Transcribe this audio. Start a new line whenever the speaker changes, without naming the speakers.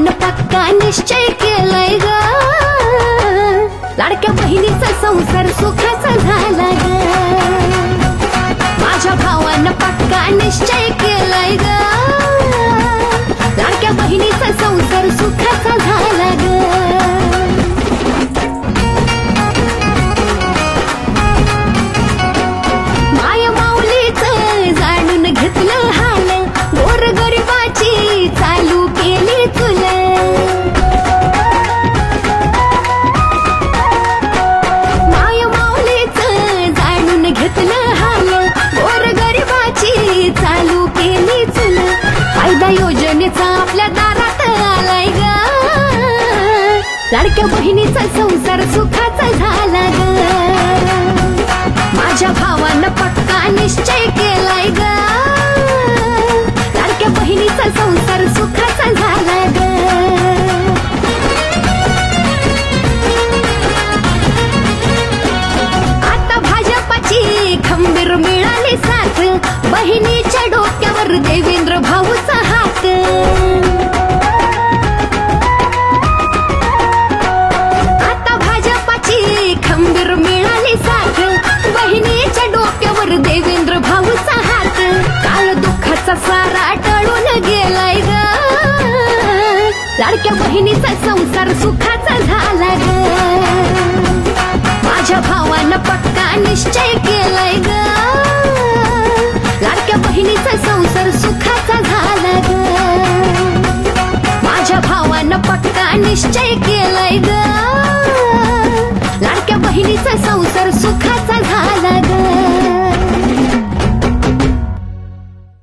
भावानं पक्का निश्चय केलाय ग, लाडक्या बहिणीचा संसार सुखाचा झाला ग. माझ्या भावानं पक्का निश्चय केलाय ग, लाडक्या बहिणीचा संसार सुखाचा झाला ग. माया माऊलीचं जाणून घेतलं हाल, गोरगरिबाची चालू केली तुला. माया माऊलीचं जाणून घेतलं हाल, गोरगरिबाची चालू केली तुला. फायदा योजनेचा आपल्या दारात आलाय ग, लाडक्या बहिणीचा संसार सुखाचा झाला ग. माझ्या भावानं पक्का निश्चय केलाय ग, लाडक्या बहिणीचा संसार सुखाचा झाला ग. आता भाजपाची खंबीर मिळाली साथ, बहिणीच्या डोक्यावर देवेंद्र भाऊचा हात. आता भाजपाची खंबीर मिळाली साथ, बहिणीच्या डोक्यावर देवेंद्र भाऊचा हात. काळ दुःखाचा सारा टळून गेलाय ग, लाडक्या बहिणीचा संसार सुखाचा झाला ग. माझ्या भावानं पक्का निश्चय केलाय ग, लाडक्या बहिणीचा संसार सुखाचा झाला ग. माझ्या भावानं पक्का निश्चय केलाय